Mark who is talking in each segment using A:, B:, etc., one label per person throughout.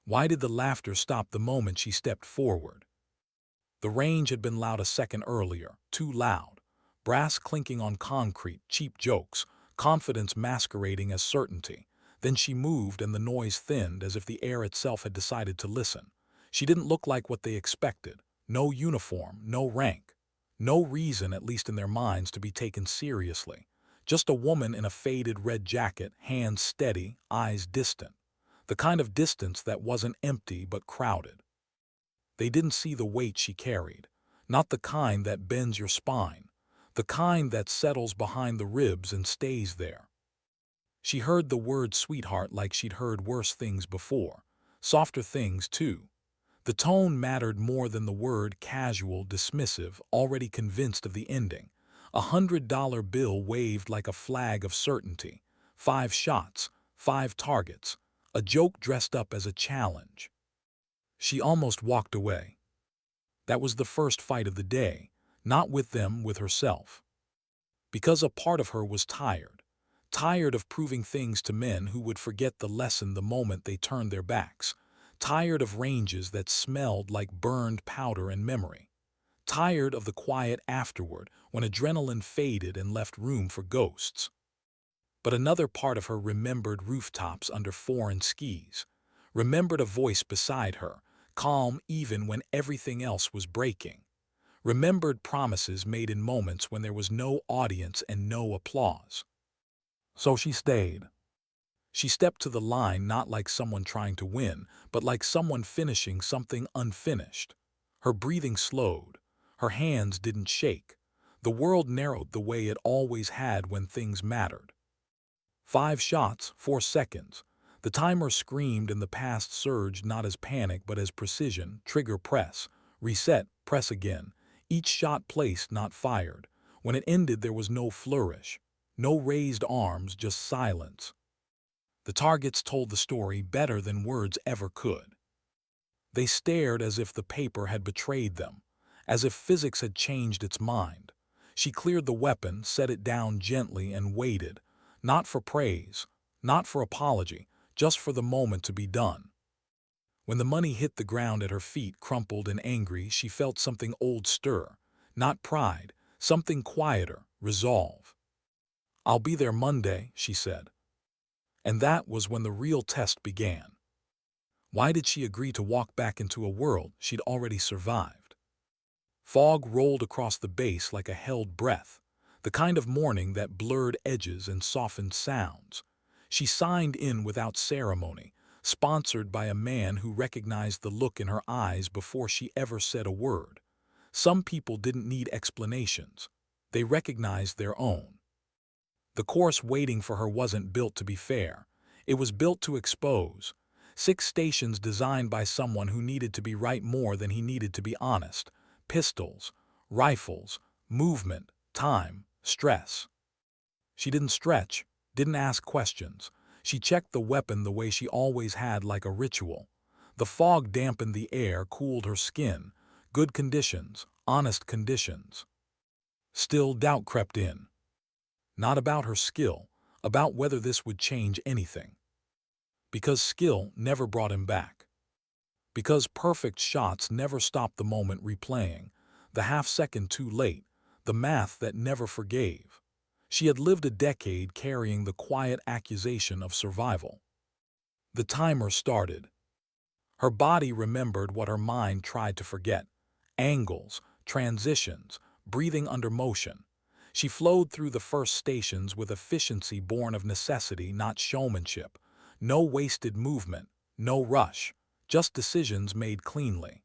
A: Why did the laughter stop the moment she stepped forward? The range had been loud a second earlier, too loud. Brass clinking on concrete, cheap jokes, confidence masquerading as certainty. Then she moved and the noise thinned as if the air itself had decided to listen. She didn't look like what they expected. No uniform, no rank. No reason, at least in their minds, to be taken seriously. Just a woman in a faded red jacket, hands steady, eyes distant. The kind of distance that wasn't empty but crowded. They didn't see the weight she carried, not the kind that bends your spine, the kind that settles behind the ribs and stays there. She heard the word sweetheart like she'd heard worse things before, softer things too. The tone mattered more than the word casual, dismissive, already convinced of the ending. $100 bill waved like a flag of certainty. 5 shots, 5 targets, a joke dressed up as a challenge. She almost walked away. That was the first fight of the day, not with them, with herself. Because a part of her was tired. Tired of proving things to men who would forget the lesson the moment they turned their backs. Tired of ranges that smelled like burned powder and memory. Tired of the quiet afterward when adrenaline faded and left room for ghosts. But another part of her remembered rooftops under foreign skis. Remembered a voice beside her, calm even when everything else was breaking. Remembered promises made in moments when there was no audience and no applause. So she stayed. She stepped to the line not like someone trying to win, but like someone finishing something unfinished. Her breathing slowed. Her hands didn't shake. The world narrowed the way it always had when things mattered. 5 shots, 4 seconds. The timer screamed and the past surged not as panic but as precision. Trigger press. Reset, press again. Each shot placed, not fired. When it ended there was no flourish. No raised arms, just silence. The targets told the story better than words ever could. They stared as if the paper had betrayed them, as if physics had changed its mind. She cleared the weapon, set it down gently, and waited, not for praise, not for apology, just for the moment to be done. When the money hit the ground at her feet, crumpled and angry, she felt something old stir, not pride, something quieter, resolve. "I'll be there Monday," she said. And that was when the real test began. Why did she agree to walk back into a world she'd already survived? Fog rolled across the base like a held breath, the kind of morning that blurred edges and softened sounds. She signed in without ceremony, sponsored by a man who recognized the look in her eyes before she ever said a word. Some people didn't need explanations. They recognized their own. The course waiting for her wasn't built to be fair. It was built to expose. 6 stations designed by someone who needed to be right more than he needed to be honest. Pistols, rifles, movement, time, stress. She didn't stretch, didn't ask questions. She checked the weapon the way she always had, like a ritual. The fog dampened the air, cooled her skin. Good conditions, honest conditions. Still, doubt crept in. Not about her skill, about whether this would change anything. Because skill never brought him back. Because perfect shots never stopped the moment replaying, the half-second too late, the math that never forgave. She had lived a decade carrying the quiet accusation of survival. The timer started. Her body remembered what her mind tried to forget. Angles, transitions, breathing under motion. She flowed through the first stations with efficiency born of necessity, not showmanship. No wasted movement, no rush, just decisions made cleanly.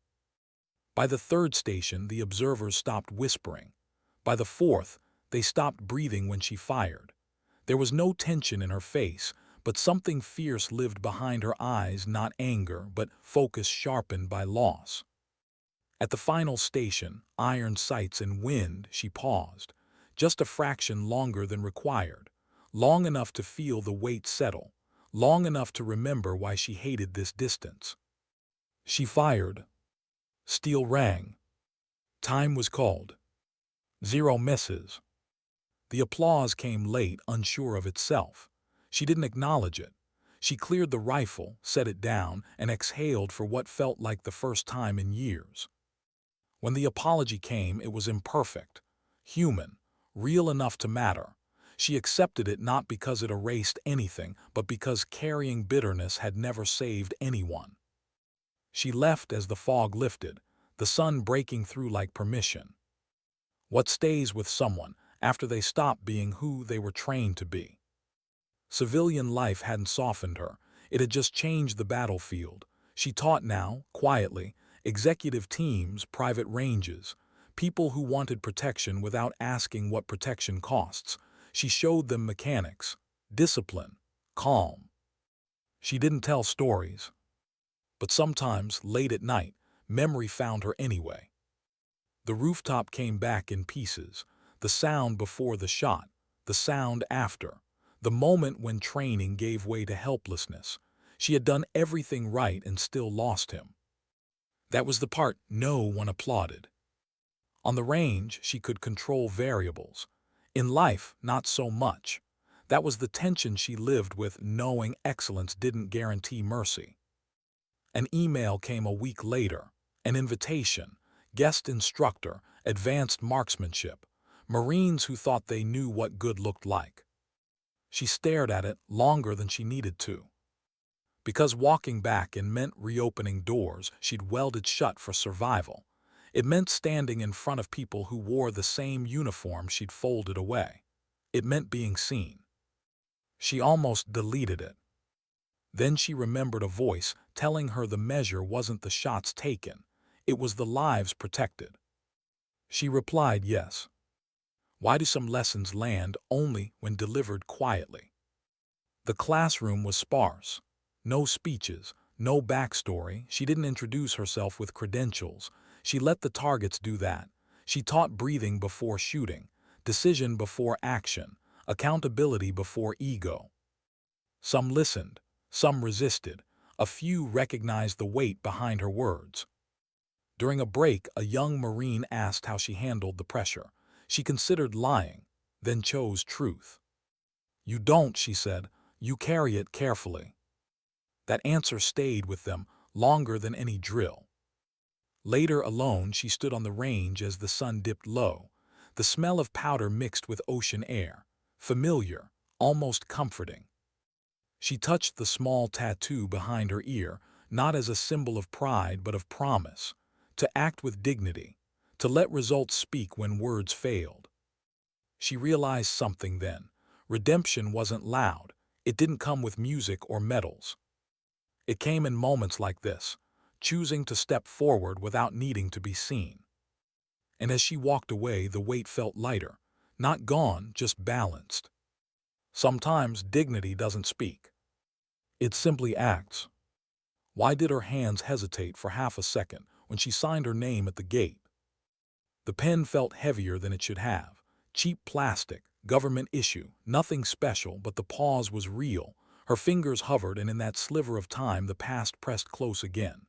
A: By the 3rd station, the observers stopped whispering. By the 4th, they stopped breathing when she fired. There was no tension in her face, but something fierce lived behind her eyes, not anger, but focus sharpened by loss. At the final station, iron sights and wind, she paused. Just a fraction longer than required, long enough to feel the weight settle, long enough to remember why she hated this distance. She fired. Steel rang. Time was called. 0 misses. The applause came late, unsure of itself. She didn't acknowledge it. She cleared the rifle, set it down, and exhaled for what felt like the first time in years. When the apology came, it was imperfect, human, real enough to matter. She accepted it not because it erased anything, but because carrying bitterness had never saved anyone. She left as the fog lifted, the sun breaking through like permission. What stays with someone after they stop being who they were trained to be? Civilian life hadn't softened her, it had just changed the battlefield. She taught now, quietly, executive teams, private ranges, people who wanted protection without asking what protection costs. She showed them mechanics, discipline, calm. She didn't tell stories. But sometimes, late at night, memory found her anyway. The rooftop came back in pieces, the sound before the shot, the sound after, the moment when training gave way to helplessness. She had done everything right and still lost him. That was the part no one applauded. On the range, she could control variables. In life, not so much. That was the tension she lived with, knowing excellence didn't guarantee mercy. An email came a week later, an invitation, guest instructor, advanced marksmanship, Marines who thought they knew what good looked like. She stared at it longer than she needed to. Because walking back in meant reopening doors she'd welded shut for survival. It meant standing in front of people who wore the same uniform she'd folded away. It meant being seen. She almost deleted it. Then she remembered a voice telling her the measure wasn't the shots taken, it was the lives protected. She replied yes. Why do some lessons land only when delivered quietly? The classroom was sparse. No speeches, no backstory. She didn't introduce herself with credentials. She let the targets do that. She taught breathing before shooting, decision before action, accountability before ego. Some listened, some resisted. A few recognized the weight behind her words. During a break, a young Marine asked how she handled the pressure. She considered lying, then chose truth. "You don't," she said. "You carry it carefully." That answer stayed with them longer than any drill. Later, alone, she stood on the range as the sun dipped low. The smell of powder mixed with ocean air, familiar, almost comforting. She touched the small tattoo behind her ear, not as a symbol of pride but of promise, to act with dignity, to let results speak when words failed. She realized something then. Redemption wasn't loud. It didn't come with music or medals. It came in moments like this, choosing to step forward without needing to be seen. And as she walked away, the weight felt lighter, not gone, just balanced. Sometimes dignity doesn't speak. It simply acts. Why did her hands hesitate for half a second when she signed her name at the gate? The pen felt heavier than it should have. Cheap plastic, government issue, nothing special, but the pause was real. Her fingers hovered, and in that sliver of time the past pressed close again.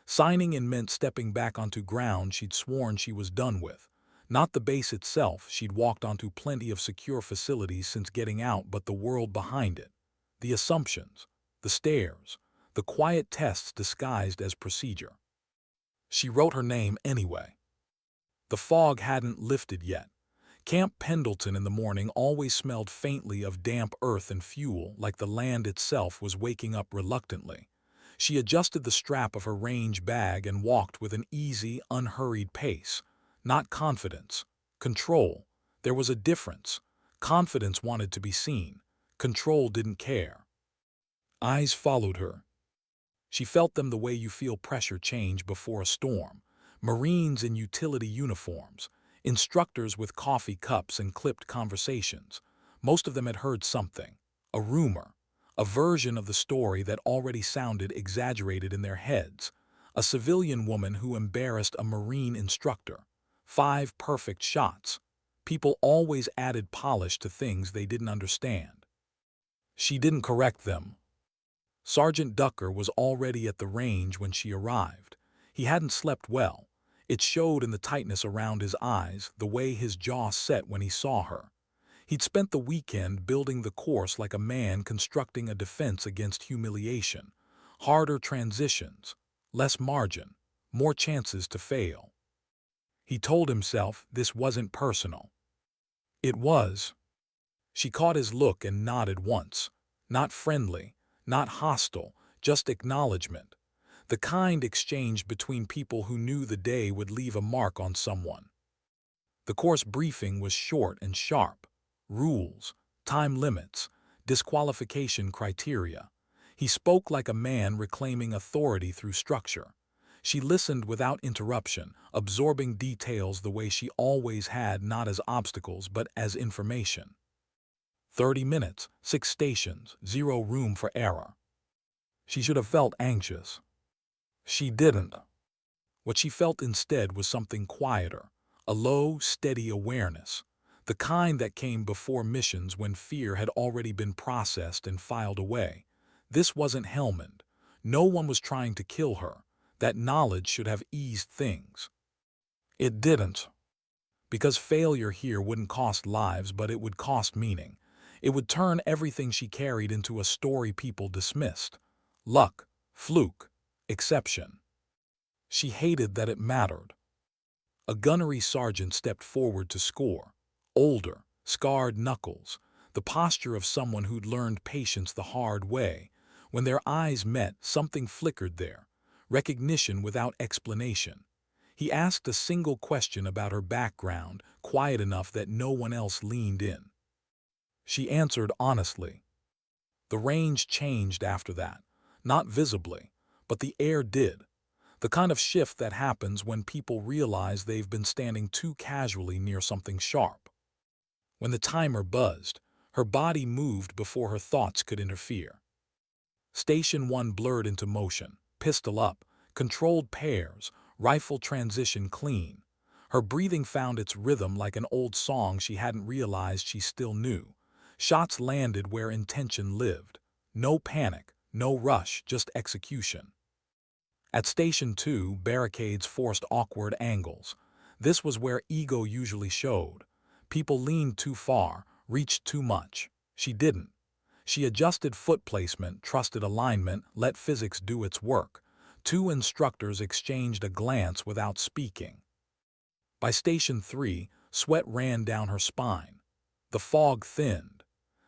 A: Signing in meant stepping back onto ground she'd sworn she was done with. Not the base itself, she'd walked onto plenty of secure facilities since getting out, but the world behind it. The assumptions, the stares, the quiet tests disguised as procedure. She wrote her name anyway. The fog hadn't lifted yet. Camp Pendleton in the morning always smelled faintly of damp earth and fuel, like the land itself was waking up reluctantly. She adjusted the strap of her range bag and walked with an easy, unhurried pace. Not confidence. Control. There was a difference. Confidence wanted to be seen. Control didn't care. Eyes followed her. She felt them the way you feel pressure change before a storm. Marines in utility uniforms, instructors with coffee cups and clipped conversations. Most of them had heard something, a rumor, a version of the story that already sounded exaggerated in their heads. A civilian woman who embarrassed a Marine instructor. 5 perfect shots. People always added polish to things they didn't understand. She didn't correct them. Sergeant Ducker was already at the range when she arrived. He hadn't slept well. It showed in the tightness around his eyes, the way his jaw set when he saw her. He'd spent the weekend building the course like a man constructing a defense against humiliation. Harder transitions, less margin, more chances to fail. He told himself this wasn't personal. It was. She caught his look and nodded once. Not friendly, not hostile, just acknowledgement. The kind exchanged between people who knew the day would leave a mark on someone. The course briefing was short and sharp. Rules, time limits, disqualification criteria. He spoke like a man reclaiming authority through structure. She listened without interruption, absorbing details the way she always had, not as obstacles but as information. 30 minutes, 6 stations, 0 room for error. She should have felt anxious. She didn't. What she felt instead was something quieter, a low, steady awareness, the kind that came before missions when fear had already been processed and filed away. This wasn't Helmand. No one was trying to kill her. That knowledge should have eased things. It didn't. Because failure here wouldn't cost lives, but it would cost meaning. It would turn everything she carried into a story people dismissed. Luck, fluke, exception. She hated that it mattered. A gunnery sergeant stepped forward to score. Older, scarred knuckles, the posture of someone who'd learned patience the hard way. When their eyes met, something flickered there. Recognition without explanation. He asked a single question about her background, quiet enough that no one else leaned in. She answered honestly. The range changed after that. Not visibly, but the air did. The kind of shift that happens when people realize they've been standing too casually near something sharp. When the timer buzzed, her body moved before her thoughts could interfere. Station 1 blurred into motion, pistol up, controlled pairs, rifle transition clean. Her breathing found its rhythm like an old song she hadn't realized she still knew. Shots landed where intention lived. No panic, no rush, just execution. At Station 2, barricades forced awkward angles. This was where ego usually showed. People leaned too far, reached too much. She didn't. She adjusted foot placement, trusted alignment, let physics do its work. 2 instructors exchanged a glance without speaking. By Station 3, sweat ran down her spine. The fog thinned.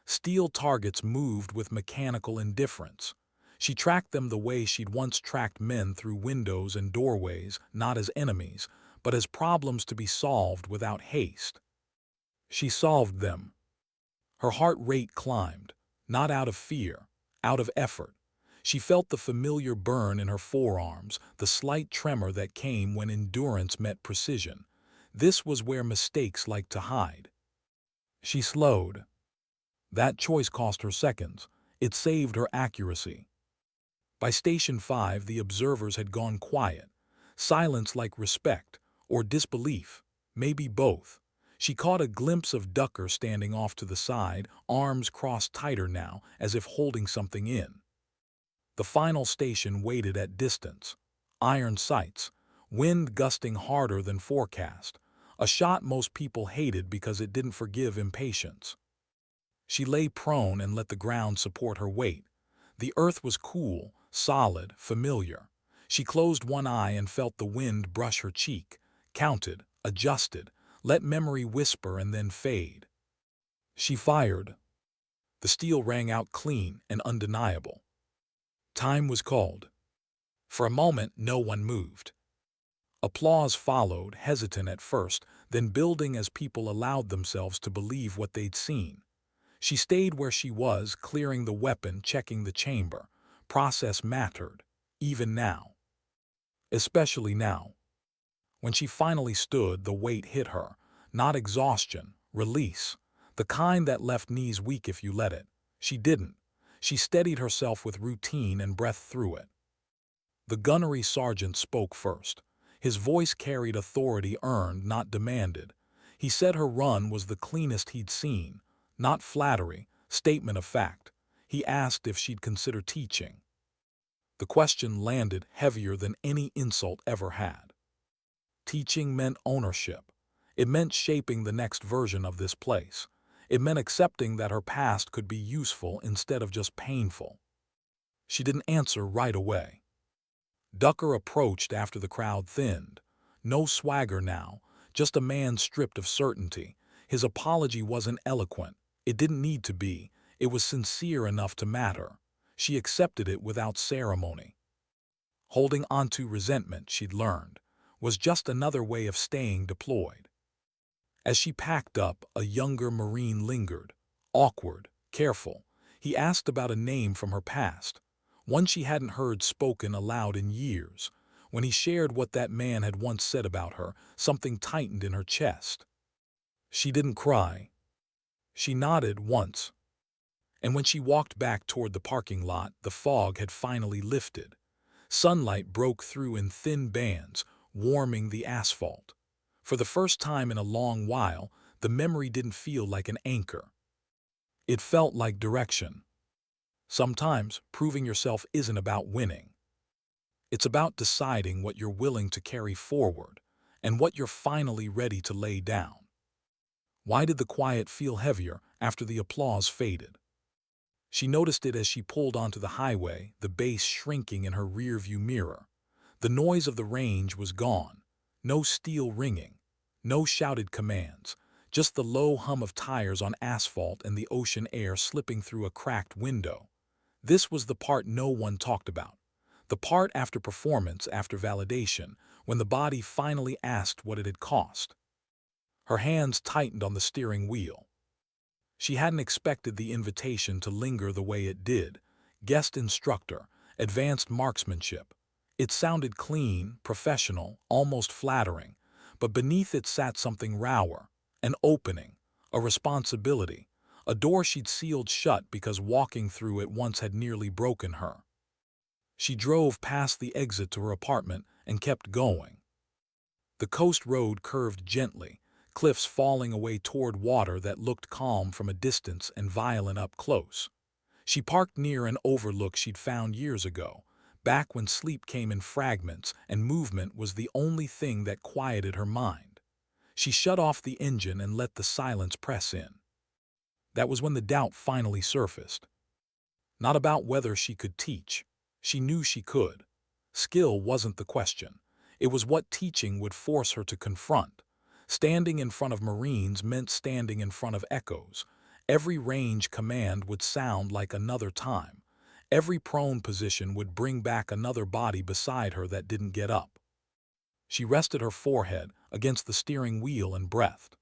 A: Steel targets moved with mechanical indifference. She tracked them the way she'd once tracked men through windows and doorways, not as enemies, but as problems to be solved without haste. She solved them. Her heart rate climbed, not out of fear, out of effort. She felt the familiar burn in her forearms, the slight tremor that came when endurance met precision. This was where mistakes liked to hide. She slowed. That choice cost her seconds. It saved her accuracy. By Station 5, the observers had gone quiet. Silence like respect, or disbelief, maybe both. She caught a glimpse of Ducker standing off to the side, arms crossed tighter now, as if holding something in. The final station waited at distance. Iron sights, wind gusting harder than forecast. A shot most people hated because it didn't forgive impatience. She lay prone and let the ground support her weight. The earth was cool, solid, familiar. She closed one eye and felt the wind brush her cheek, counted, adjusted, let memory whisper and then fade. She fired. The steel rang out clean and undeniable. Time was called. For a moment, no one moved. Applause followed, hesitant at first, then building as people allowed themselves to believe what they'd seen. She stayed where she was, clearing the weapon, checking the chamber. Process mattered, even now. Especially now. When she finally stood, the weight hit her. Not exhaustion, release. The kind that left knees weak if you let it. She didn't. She steadied herself with routine and breath through it. The gunnery sergeant spoke first. His voice carried authority earned, not demanded. He said her run was the cleanest he'd seen. Not flattery, statement of fact. He asked if she'd consider teaching. The question landed heavier than any insult ever had. Teaching meant ownership. It meant shaping the next version of this place. It meant accepting that her past could be useful instead of just painful. She didn't answer right away. Ducker approached after the crowd thinned. No swagger now, just a man stripped of certainty. His apology wasn't eloquent. It didn't need to be. It was sincere enough to matter. She accepted it without ceremony. Holding onto resentment, she'd learned, was just another way of staying deployed. As she packed up, a younger Marine lingered. Awkward, careful. He asked about a name from her past, one she hadn't heard spoken aloud in years. When he shared what that man had once said about her, something tightened in her chest. She didn't cry. She nodded once. And when she walked back toward the parking lot, the fog had finally lifted. Sunlight broke through in thin bands, warming the asphalt. For the first time in a long while, the memory didn't feel like an anchor. It felt like direction. Sometimes, proving yourself isn't about winning. It's about deciding what you're willing to carry forward and what you're finally ready to lay down. Why did the quiet feel heavier after the applause faded? She noticed it as she pulled onto the highway, the bass shrinking in her rearview mirror. The noise of the range was gone. No steel ringing. No shouted commands. Just the low hum of tires on asphalt and the ocean air slipping through a cracked window. This was the part no one talked about. The part after performance, after validation, when the body finally asked what it had cost. Her hands tightened on the steering wheel. She hadn't expected the invitation to linger the way it did. Guest instructor, advanced marksmanship. It sounded clean, professional, almost flattering, but beneath it sat something rawer, an opening, a responsibility, a door she'd sealed shut because walking through it once had nearly broken her. She drove past the exit to her apartment and kept going. The coast road curved gently, cliffs falling away toward water that looked calm from a distance and violent up close. She parked near an overlook she'd found years ago, back when sleep came in fragments and movement was the only thing that quieted her mind. She shut off the engine and let the silence press in. That was when the doubt finally surfaced. Not about whether she could teach. She knew she could. Skill wasn't the question. It was what teaching would force her to confront. Standing in front of Marines meant standing in front of echoes. Every range command would sound like another time. Every prone position would bring back another body beside her that didn't get up. She rested her forehead against the steering wheel and breathed.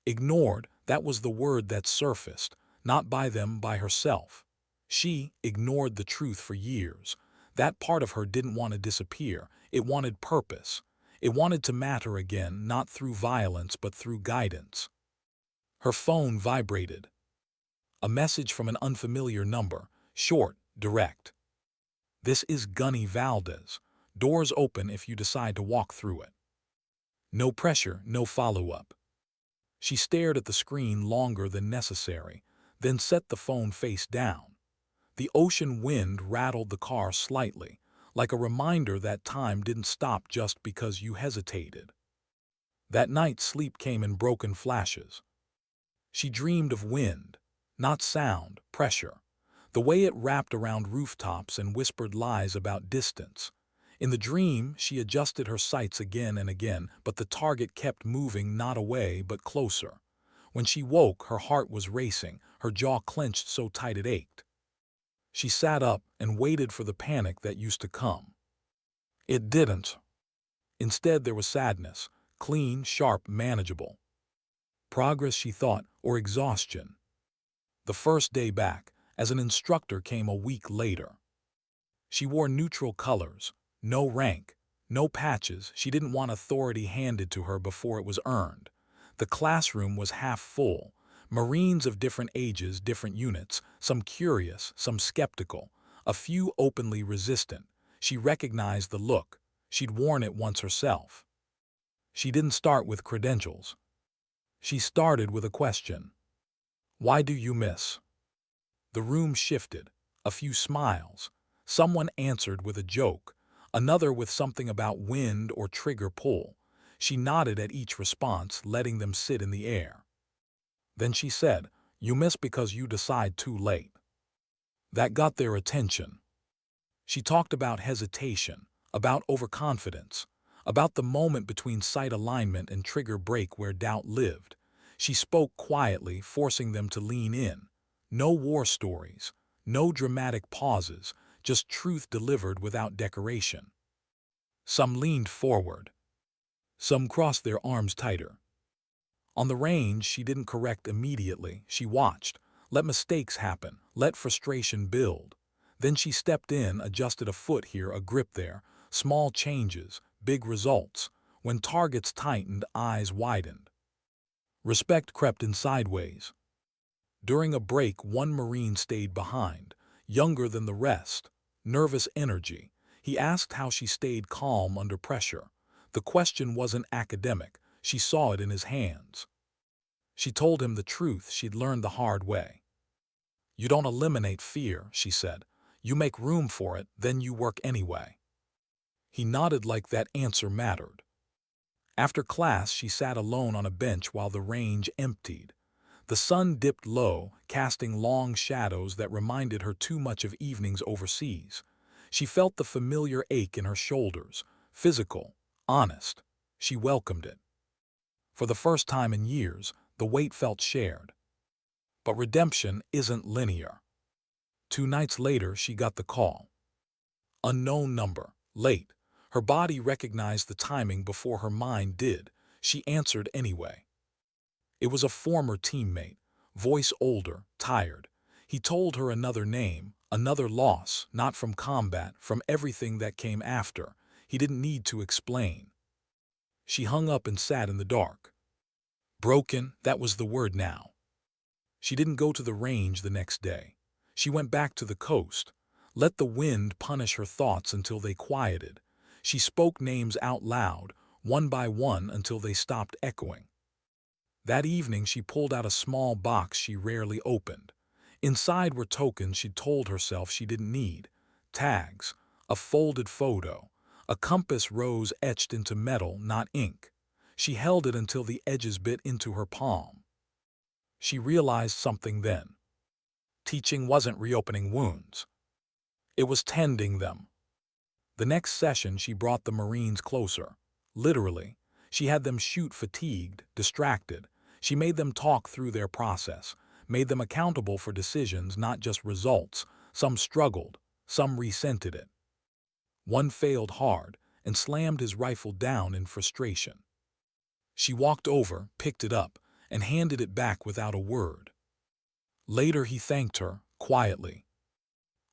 A: Ignored, that was the word that surfaced, not by them, by herself. She ignored the truth for years. That part of her didn't want to disappear. It wanted purpose. It wanted to matter again, not through violence but through guidance. Her phone vibrated. A message from an unfamiliar number, short, direct. "This is Gunny Valdez. Doors open if you decide to walk through it." No pressure, no follow-up. She stared at the screen longer than necessary, then set the phone face down. The ocean wind rattled the car slightly, like a reminder that time didn't stop just because you hesitated. That night sleep came in broken flashes. She dreamed of wind, not sound, pressure, the way it wrapped around rooftops and whispered lies about distance. In the dream, she adjusted her sights again and again, but the target kept moving not away but closer. When she woke, her heart was racing, her jaw clenched so tight it ached. She sat up and waited for the panic that used to come. It didn't. Instead, there was sadness, clean, sharp, manageable. Progress, she thought, or exhaustion. The first day back, as an instructor, came a week later. She wore neutral colors, no rank, no patches. She didn't want authority handed to her before it was earned. The classroom was half full. Marines of different ages, different units, some curious, some skeptical, a few openly resistant. She recognized the look. She'd worn it once herself. She didn't start with credentials. She started with a question. "Why do you miss?" The room shifted. A few smiles. Someone answered with a joke, another with something about wind or trigger pull. She nodded at each response, letting them sit in the air. Then she said, "You miss because you decide too late." That got their attention. She talked about hesitation, about overconfidence, about the moment between sight alignment and trigger break where doubt lived. She spoke quietly, forcing them to lean in. No war stories, no dramatic pauses, just truth delivered without decoration. Some leaned forward. Some crossed their arms tighter. On the range, she didn't correct immediately. She watched, let mistakes happen, let frustration build. Then she stepped in, adjusted a foot here, a grip there, small changes, big results. When targets tightened, eyes widened. Respect crept in sideways. During a break, one Marine stayed behind, younger than the rest, nervous energy. He asked how she stayed calm under pressure. The question wasn't academic. She saw it in his hands. She told him the truth she'd learned the hard way. "You don't eliminate fear," she said. "You make room for it, then you work anyway." He nodded like that answer mattered. After class, she sat alone on a bench while the range emptied. The sun dipped low, casting long shadows that reminded her too much of evenings overseas. She felt the familiar ache in her shoulders, physical, honest. She welcomed it. For the first time in years, the weight felt shared. But redemption isn't linear. 2 nights later, she got the call. Unknown number, late. Her body recognized the timing before her mind did. She answered anyway. It was a former teammate, voice older, tired. He told her another name, another loss, not from combat, from everything that came after. He didn't need to explain. She hung up and sat in the dark. Broken, that was the word now. She didn't go to the range the next day. She went back to the coast, let the wind punish her thoughts until they quieted. She spoke names out loud, one by one, until they stopped echoing. That evening, she pulled out a small box she rarely opened. Inside were tokens she'd told herself she didn't need. Tags, a folded photo, a compass rose etched into metal, not ink. She held it until the edges bit into her palm. She realized something then. Teaching wasn't reopening wounds. It was tending them. The next session, she brought the Marines closer. Literally, she had them shoot fatigued, distracted. She made them talk through their process, made them accountable for decisions, not just results. Some struggled, some resented it. One failed hard and slammed his rifle down in frustration. She walked over, picked it up, and handed it back without a word. Later, he thanked her, quietly.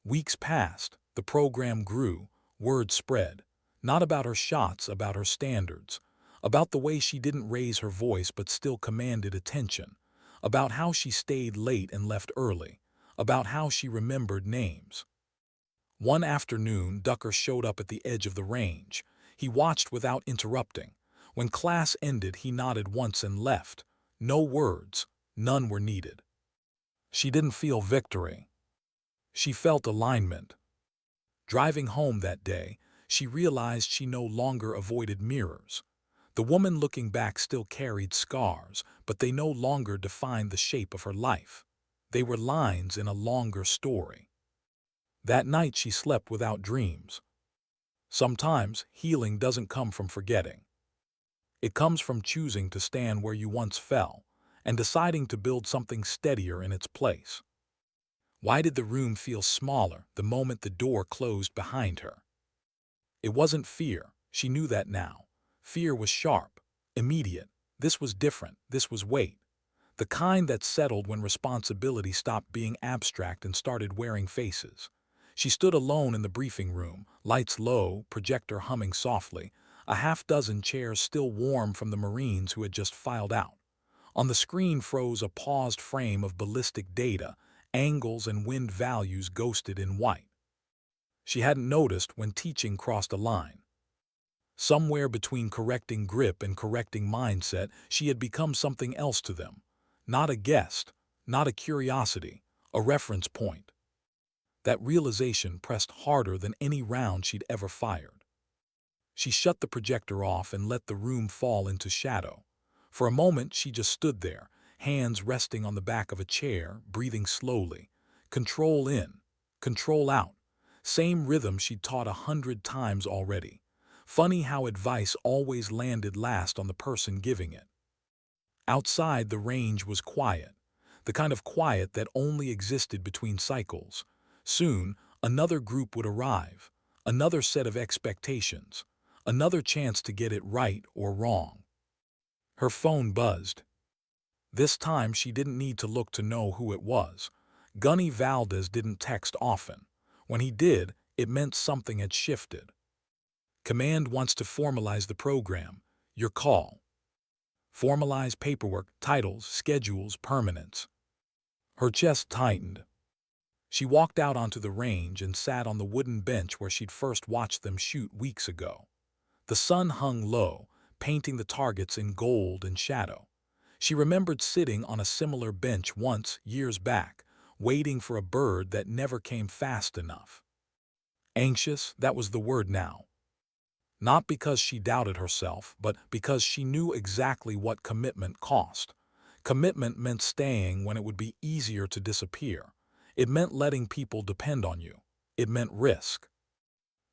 A: Weeks passed, the program grew, word spread. Not about her shots, about her standards. About the way she didn't raise her voice but still commanded attention. About how she stayed late and left early. About how she remembered names. One afternoon, Ducker showed up at the edge of the range. He watched without interrupting. When class ended, he nodded once and left. No words, none were needed. She didn't feel victory. She felt alignment. Driving home that day, she realized she no longer avoided mirrors. The woman looking back still carried scars, but they no longer defined the shape of her life. They were lines in a longer story. That night, she slept without dreams. Sometimes healing doesn't come from forgetting. It comes from choosing to stand where you once fell and deciding to build something steadier in its place. Why did the room feel smaller the moment the door closed behind her? It wasn't fear. She knew that now. Fear was sharp, immediate. This was different. This was weight. The kind that settled when responsibility stopped being abstract and started wearing faces. She stood alone in the briefing room, lights low, projector humming softly, a half-dozen chairs still warm from the Marines who had just filed out. On the screen froze a paused frame of ballistic data, angles and wind values ghosted in white. She hadn't noticed when teaching crossed a line. Somewhere between correcting grip and correcting mindset, she had become something else to them. Not a guest, not a curiosity, a reference point. That realization pressed harder than any round she'd ever fired. She shut the projector off and let the room fall into shadow. For a moment, she just stood there, hands resting on the back of a chair, breathing slowly. Control in, control out. Same rhythm she'd taught 100 times already. Funny how advice always landed last on the person giving it. Outside, the range was quiet, the kind of quiet that only existed between cycles. Soon, another group would arrive, another set of expectations, another chance to get it right or wrong. Her phone buzzed. This time she didn't need to look to know who it was. Gunny Valdez didn't text often. When he did, it meant something had shifted. Command wants to formalize the program. Your call. Formalize paperwork, titles, schedules, permanence. Her chest tightened. She walked out onto the range and sat on the wooden bench where she'd first watched them shoot weeks ago. The sun hung low, painting the targets in gold and shadow. She remembered sitting on a similar bench once, years back, waiting for a bird that never came fast enough. Anxious, that was the word now. Not because she doubted herself, but because she knew exactly what commitment cost. Commitment meant staying when it would be easier to disappear. It meant letting people depend on you. It meant risk.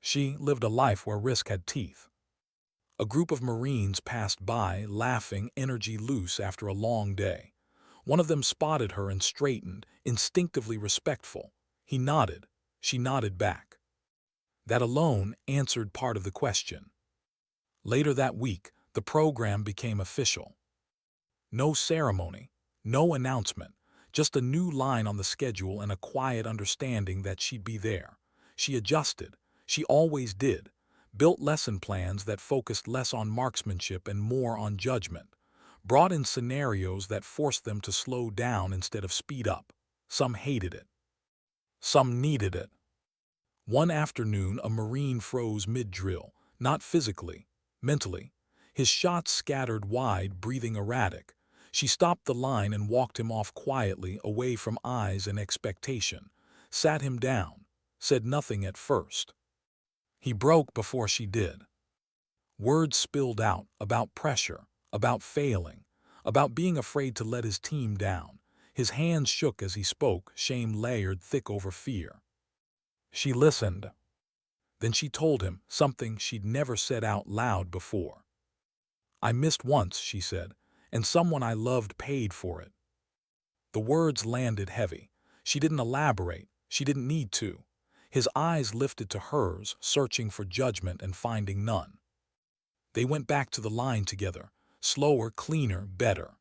A: She lived a life where risk had teeth. A group of Marines passed by, laughing, energy loose after a long day. One of them spotted her and straightened, instinctively respectful. He nodded. She nodded back. That alone answered part of the question. Later that week, the program became official. No ceremony, no announcement, just a new line on the schedule and a quiet understanding that she'd be there. She adjusted. She always did. Built lesson plans that focused less on marksmanship and more on judgment. Brought in scenarios that forced them to slow down instead of speed up. Some hated it. Some needed it. One afternoon, a Marine froze mid-drill, not physically, mentally. His shots scattered wide, breathing erratic. She stopped the line and walked him off quietly, away from eyes and expectation. Sat him down. Said nothing at first. He broke before she did. Words spilled out about pressure, about failing, about being afraid to let his team down. His hands shook as he spoke, shame layered thick over fear. She listened. Then she told him something she'd never said out loud before. I missed once, she said, and someone I loved paid for it. The words landed heavy. She didn't elaborate. She didn't need to. His eyes lifted to hers, searching for judgment and finding none. They went back to the line together, slower, cleaner, better.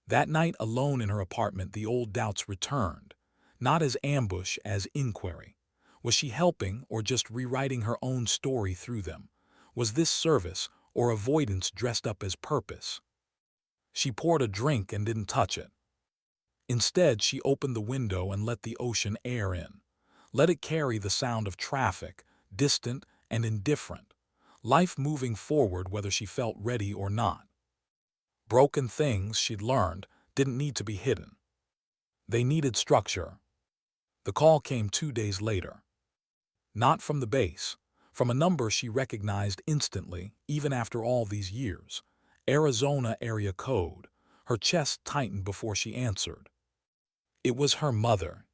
A: That night, alone in her apartment, the old doubts returned, not as ambush, as inquiry. Was she helping or just rewriting her own story through them? Was this service or avoidance dressed up as purpose? She poured a drink and didn't touch it. Instead, she opened the window and let the ocean air in. Let it carry the sound of traffic, distant and indifferent. Life moving forward whether she felt ready or not. Broken things, she'd learned, didn't need to be hidden. They needed structure. The call came 2 days later. Not from the base, from a number she recognized instantly, even after all these years. Arizona area code. Her chest tightened before she answered. It was her mother.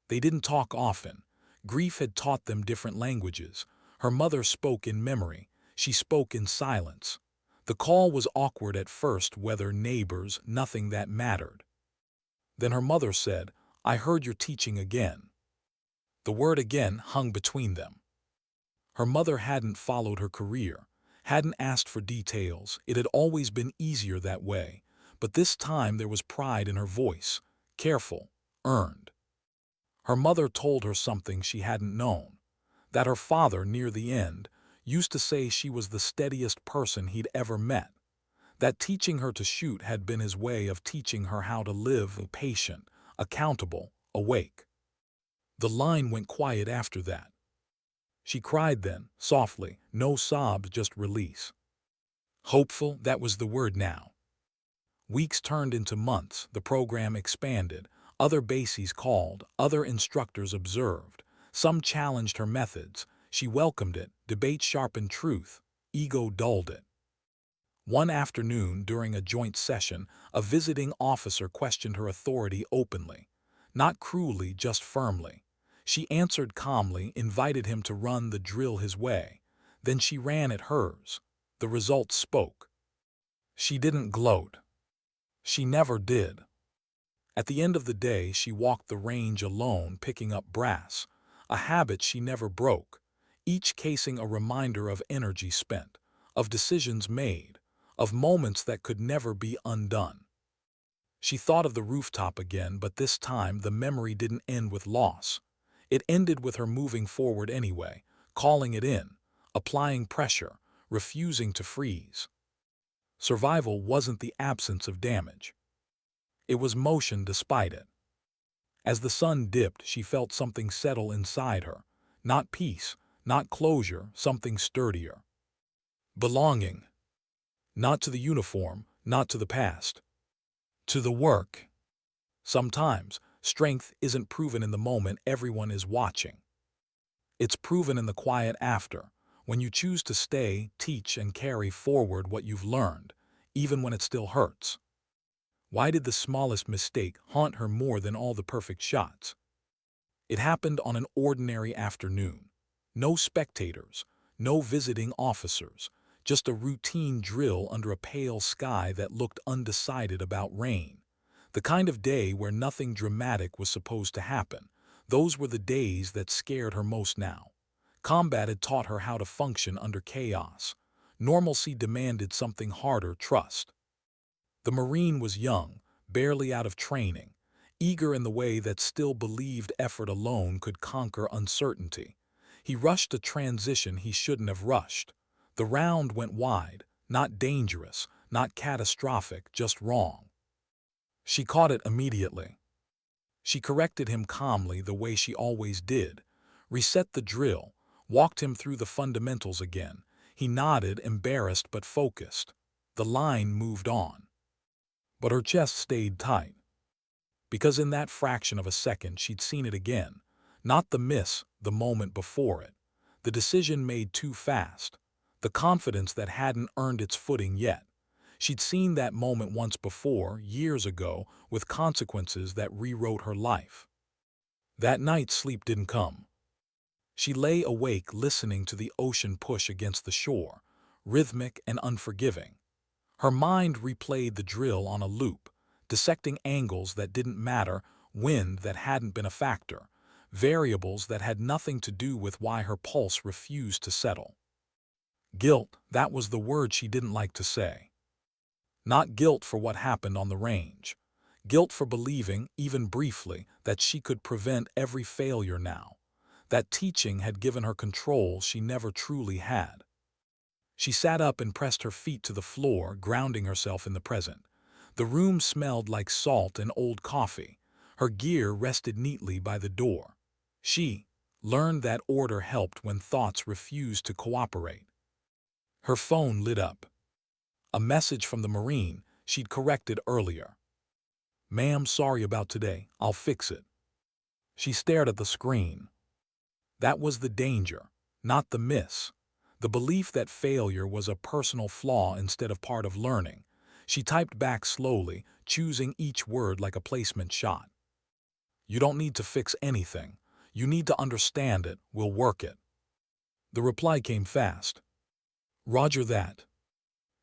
A: They didn't talk often. Grief had taught them different languages. Her mother spoke in memory. She spoke in silence. The call was awkward at first, whether neighbors, nothing that mattered. Then her mother said, I heard you're teaching again. The word again hung between them. Her mother hadn't followed her career, hadn't asked for details. It had always been easier that way. But this time there was pride in her voice, careful, earned. Her mother told her something she hadn't known, that her father, near the end, used to say she was the steadiest person he'd ever met, that teaching her to shoot had been his way of teaching her how to live, patient, accountable, awake. The line went quiet after that. She cried then, softly, no sobs, just release. Hopeful, that was the word now. Weeks turned into months, the program expanded, other bases called, other instructors observed. Some challenged her methods. She welcomed it, debate sharpened truth, ego dulled it. One afternoon during a joint session, a visiting officer questioned her authority openly. Not cruelly, just firmly. She answered calmly, invited him to run the drill his way. Then she ran at hers. The results spoke. She didn't gloat. She never did. At the end of the day, she walked the range alone, picking up brass, a habit she never broke, each casing a reminder of energy spent, of decisions made, of moments that could never be undone. She thought of the rooftop again, but this time the memory didn't end with loss. It ended with her moving forward anyway, calling it in, applying pressure, refusing to freeze. Survival wasn't the absence of damage. It was motion despite it. As the sun dipped, she felt something settle inside her. Not peace, not closure, something sturdier. Belonging. Not to the uniform, not to the past. To the work. Sometimes, strength isn't proven in the moment everyone is watching. It's proven in the quiet after, when you choose to stay, teach, and carry forward what you've learned, even when it still hurts. Why did the smallest mistake haunt her more than all the perfect shots? It happened on an ordinary afternoon. No spectators, no visiting officers, just a routine drill under a pale sky that looked undecided about rain. The kind of day where nothing dramatic was supposed to happen. Those were the days that scared her most now. Combat had taught her how to function under chaos. Normalcy demanded something harder, trust. The Marine was young, barely out of training, eager in the way that still believed effort alone could conquer uncertainty. He rushed a transition he shouldn't have rushed. The round went wide, not dangerous, not catastrophic, just wrong. She caught it immediately. She corrected him calmly the way she always did, reset the drill, walked him through the fundamentals again. He nodded, embarrassed but focused. The line moved on. But her chest stayed tight. Because in that fraction of a second she'd seen it again. Not the miss, the moment before it. The decision made too fast. The confidence that hadn't earned its footing yet. She'd seen that moment once before, years ago, with consequences that rewrote her life. That night sleep didn't come. She lay awake listening to the ocean push against the shore, rhythmic and unforgiving. Her mind replayed the drill on a loop, dissecting angles that didn't matter, wind that hadn't been a factor, variables that had nothing to do with why her pulse refused to settle. Guilt, that was the word she didn't like to say. Not guilt for what happened on the range. Guilt for believing, even briefly, that she could prevent every failure now. That teaching had given her control she never truly had. She sat up and pressed her feet to the floor, grounding herself in the present. The room smelled like salt and old coffee. Her gear rested neatly by the door. She learned that order helped when thoughts refused to cooperate. Her phone lit up. A message from the Marine she'd corrected earlier. "Ma'am, sorry about today. I'll fix it." She stared at the screen. That was the danger, not the miss. The belief that failure was a personal flaw instead of part of learning. She typed back slowly, choosing each word like a placement shot. "You don't need to fix anything. You need to understand it. We'll work it." The reply came fast. "Roger that."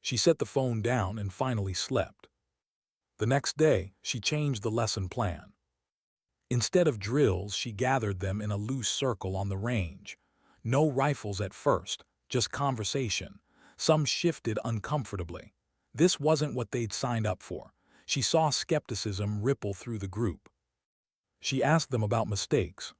A: She set the phone down and finally slept. The next day, she changed the lesson plan. Instead of drills, she gathered them in a loose circle on the range. No rifles at first, just conversation. Some shifted uncomfortably. This wasn't what they'd signed up for. She saw skepticism ripple through the group. She asked them about mistakes.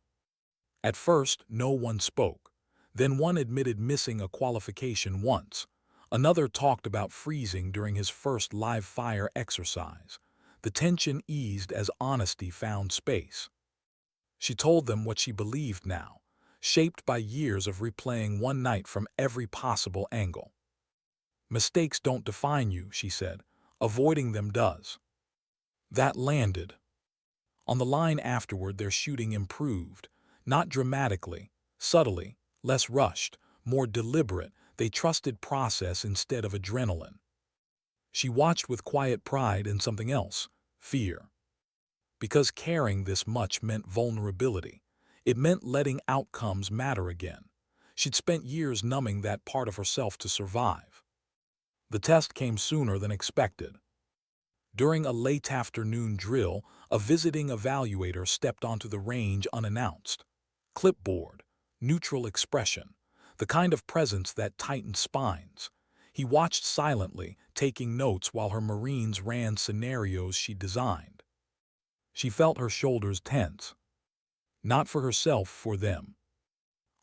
A: At first, no one spoke. Then one admitted missing a qualification once. Another talked about freezing during his first live fire exercise. The tension eased as honesty found space. She told them what she believed now, shaped by years of replaying one night from every possible angle. "Mistakes don't define you," she said. "Avoiding them does." That landed. On the line afterward, their shooting improved. Not dramatically, subtly, less rushed, more deliberate. They trusted process instead of adrenaline. She watched with quiet pride in something else, fear. Because caring this much meant vulnerability. It meant letting outcomes matter again. She'd spent years numbing that part of herself to survive. The test came sooner than expected. During a late afternoon drill, a visiting evaluator stepped onto the range unannounced. Clipboard, neutral expression, the kind of presence that tightened spines. He watched silently, taking notes while her Marines ran scenarios she designed. She felt her shoulders tense. Not for herself, for them.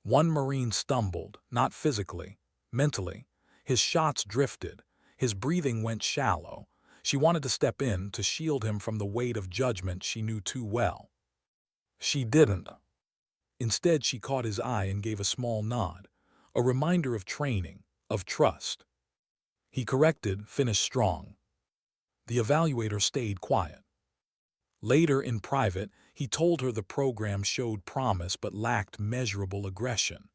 A: One Marine stumbled, not physically, mentally. His shots drifted. His breathing went shallow. She wanted to step in to shield him from the weight of judgment she knew too well. She didn't. Instead, she caught his eye and gave a small nod, a reminder of training, of trust. He corrected, finished strong. The evaluator stayed quiet. Later, in private, he told her the program showed promise but lacked measurable aggression.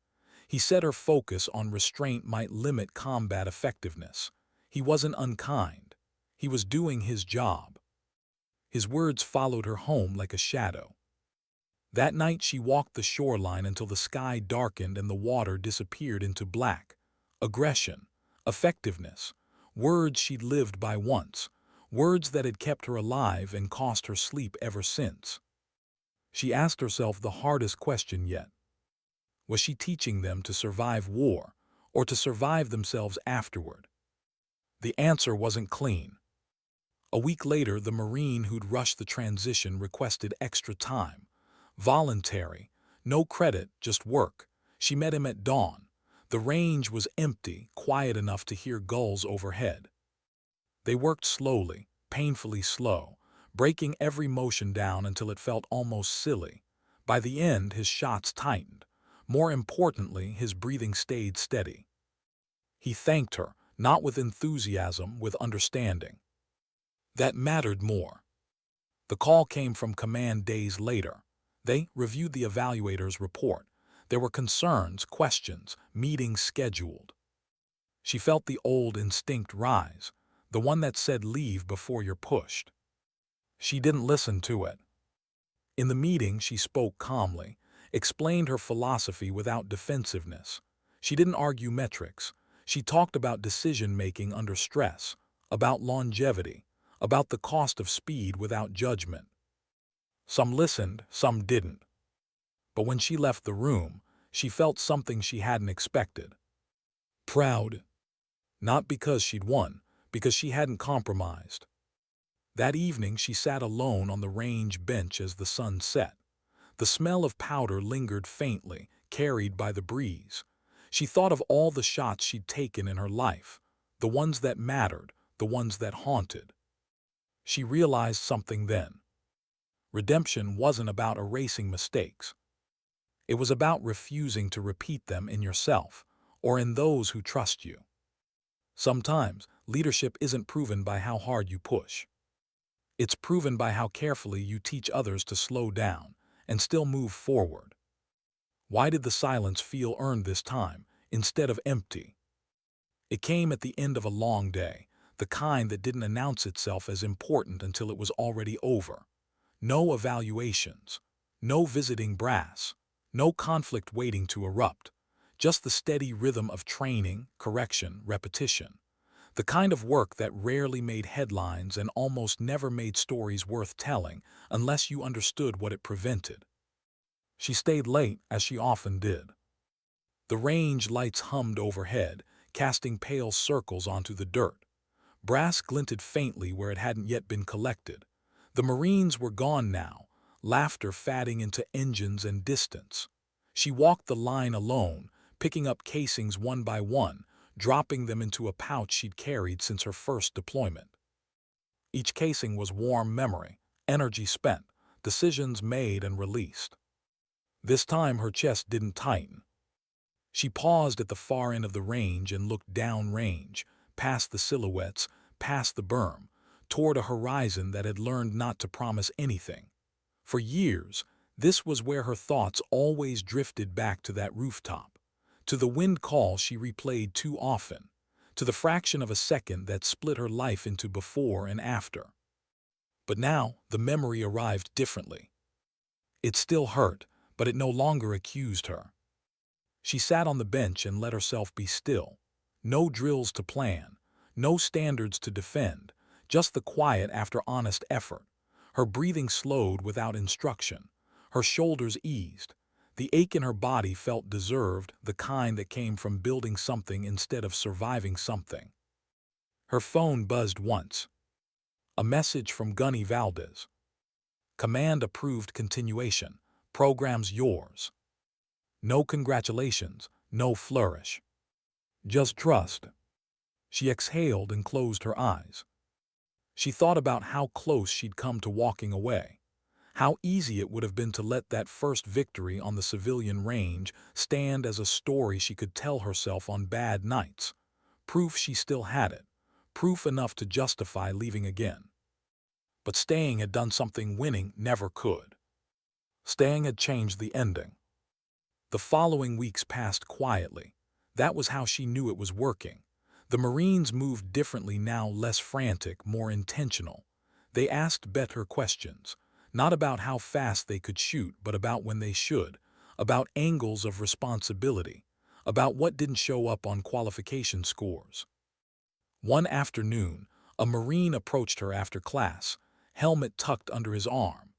A: He said her focus on restraint might limit combat effectiveness. He wasn't unkind. He was doing his job. His words followed her home like a shadow. That night she walked the shoreline until the sky darkened and the water disappeared into black. Aggression, effectiveness, words she'd lived by once, words that had kept her alive and cost her sleep ever since. She asked herself the hardest question yet. Was she teaching them to survive war, or to survive themselves afterward? The answer wasn't clean. A week later, the Marine who'd rushed the transition requested extra time. Voluntary, no credit, just work. She met him at dawn. The range was empty, quiet enough to hear gulls overhead. They worked slowly, painfully slow, breaking every motion down until it felt almost silly. By the end, his shots tightened. More importantly, his breathing stayed steady. He thanked her, not with enthusiasm, with understanding. That mattered more. The call came from command days later. They reviewed the evaluator's report. There were concerns, questions, meetings scheduled. She felt the old instinct rise, the one that said leave before you're pushed. She didn't listen to it. In the meeting, she spoke calmly, explained her philosophy without defensiveness. She didn't argue metrics. She talked about decision-making under stress, about longevity, about the cost of speed without judgment. Some listened, some didn't. But when she left the room, she felt something she hadn't expected. Proud. Not because she'd won, because she hadn't compromised. That evening she sat alone on the range bench as the sun set. The smell of powder lingered faintly, carried by the breeze. She thought of all the shots she'd taken in her life, the ones that mattered, the ones that haunted. She realized something then. Redemption wasn't about erasing mistakes. It was about refusing to repeat them in yourself or in those who trust you. Sometimes, leadership isn't proven by how hard you push. It's proven by how carefully you teach others to slow down and still move forward. Why did the silence feel earned this time, instead of empty? It came at the end of a long day, the kind that didn't announce itself as important until it was already over. No evaluations, no visiting brass, no conflict waiting to erupt, just the steady rhythm of training, correction, repetition. The kind of work that rarely made headlines and almost never made stories worth telling unless you understood what it prevented. She stayed late, as she often did. The range lights hummed overhead, casting pale circles onto the dirt. Brass glinted faintly where it hadn't yet been collected. The Marines were gone now, laughter fading into engines and distance. She walked the line alone, picking up casings one by one, dropping them into a pouch she'd carried since her first deployment. Each casing was warm memory, energy spent, decisions made and released. This time her chest didn't tighten. She paused at the far end of the range and looked downrange, past the silhouettes, past the berm, toward a horizon that had learned not to promise anything. For years, this was where her thoughts always drifted back to that rooftop, to the wind call she replayed too often, to the fraction of a second that split her life into before and after. But now, the memory arrived differently. It still hurt, but it no longer accused her. She sat on the bench and let herself be still. No drills to plan, no standards to defend, just the quiet after honest effort. Her breathing slowed without instruction. Her shoulders eased. The ache in her body felt deserved, the kind that came from building something instead of surviving something. Her phone buzzed once. A message from Gunny Valdez. Command approved continuation. Program's yours. No congratulations, no flourish. Just trust. She exhaled and closed her eyes. She thought about how close she'd come to walking away. How easy it would have been to let that first victory on the civilian range stand as a story she could tell herself on bad nights. Proof she still had it. Proof enough to justify leaving again. But staying had done something winning never could. Staying had changed the ending. The following weeks passed quietly. That was how she knew it was working. The Marines moved differently now, less frantic, more intentional. They asked better questions, not about how fast they could shoot, but about when they should, about angles of responsibility, about what didn't show up on qualification scores. One afternoon, a Marine approached her after class, helmet tucked under his arm.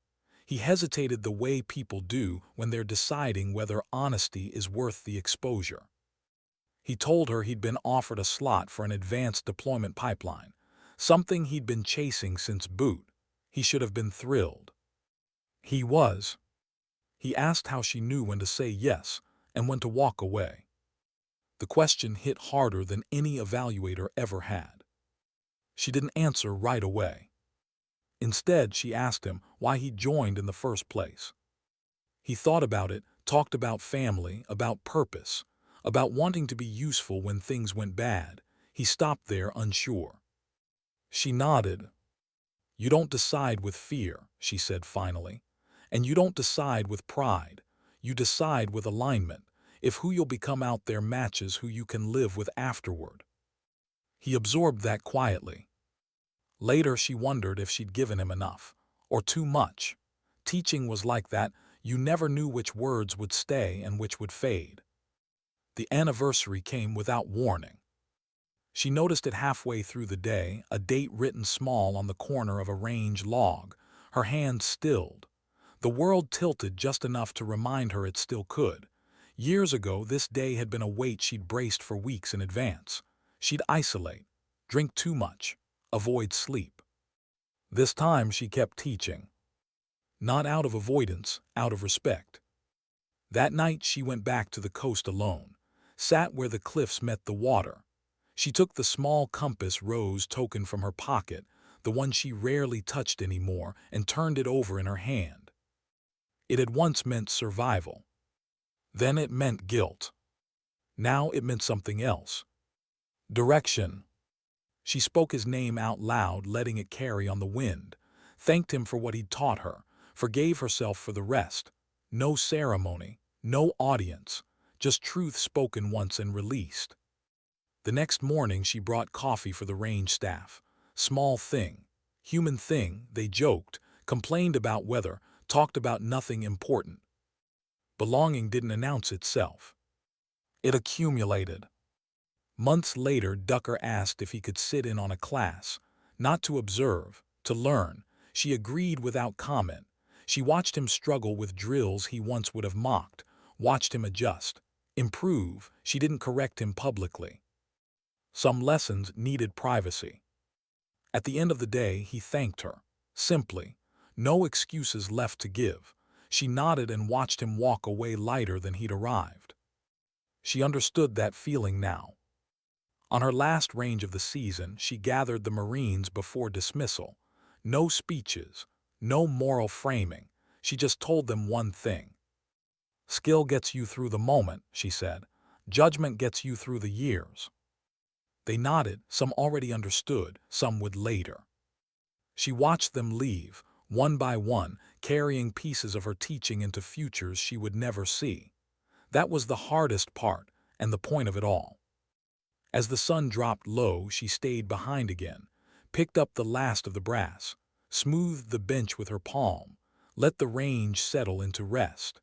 A: He hesitated the way people do when they're deciding whether honesty is worth the exposure. He told her he'd been offered a slot for an advanced deployment pipeline, something he'd been chasing since boot. He should have been thrilled. He was. He asked how she knew when to say yes and when to walk away. The question hit harder than any evaluator ever had. She didn't answer right away. Instead, she asked him why he joined in the first place. He thought about it, talked about family, about purpose, about wanting to be useful when things went bad. He stopped there, unsure. She nodded. "You don't decide with fear," she said finally. "And you don't decide with pride. You decide with alignment, if who you'll become out there matches who you can live with afterward." He absorbed that quietly. Later, she wondered if she'd given him enough, or too much. Teaching was like that. You never knew which words would stay and which would fade. The anniversary came without warning. She noticed it halfway through the day, a date written small on the corner of a range log. Her hand stilled. The world tilted just enough to remind her it still could. Years ago, this day had been a weight she'd braced for weeks in advance. She'd isolate, drink too much, avoid sleep. This time she kept teaching. Not out of avoidance, out of respect. That night she went back to the coast alone, sat where the cliffs met the water. She took the small compass rose token from her pocket, the one she rarely touched anymore, and turned it over in her hand. It had once meant survival. Then it meant guilt. Now it meant something else. Direction. She spoke his name out loud, letting it carry on the wind, thanked him for what he'd taught her, forgave herself for the rest. No ceremony, no audience, just truth spoken once and released. The next morning she brought coffee for the range staff. Small thing, human thing, they joked, complained about weather, talked about nothing important. Belonging didn't announce itself. It accumulated. Months later, Ducker asked if he could sit in on a class, not to observe, to learn. She agreed without comment. She watched him struggle with drills he once would have mocked, watched him adjust, improve. She didn't correct him publicly. Some lessons needed privacy. At the end of the day, he thanked her, simply, no excuses left to give. She nodded and watched him walk away lighter than he'd arrived. She understood that feeling now. On her last range of the season, she gathered the Marines before dismissal. No speeches, no moral framing. She just told them one thing. "Skill gets you through the moment," she said. "Judgment gets you through the years." They nodded, some already understood, some would later. She watched them leave, one by one, carrying pieces of her teaching into futures she would never see. That was the hardest part, and the point of it all. As the sun dropped low, she stayed behind again, picked up the last of the brass, smoothed the bench with her palm, let the range settle into rest.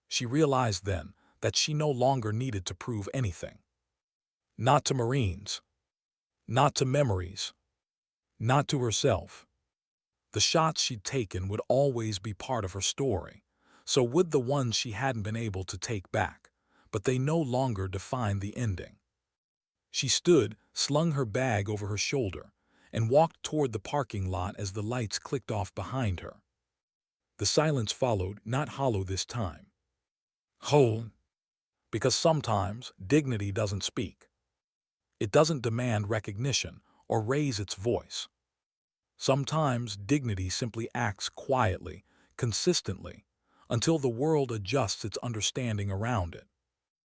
A: She realized then that she no longer needed to prove anything. Not to Marines, not to memories, not to herself. The shots she'd taken would always be part of her story, so would the ones she hadn't been able to take back, but they no longer defined the ending. She stood, slung her bag over her shoulder, and walked toward the parking lot as the lights clicked off behind her. The silence followed, not hollow this time. Whole. Because sometimes dignity doesn't speak. It doesn't demand recognition or raise its voice. Sometimes dignity simply acts quietly, consistently, until the world adjusts its understanding around it.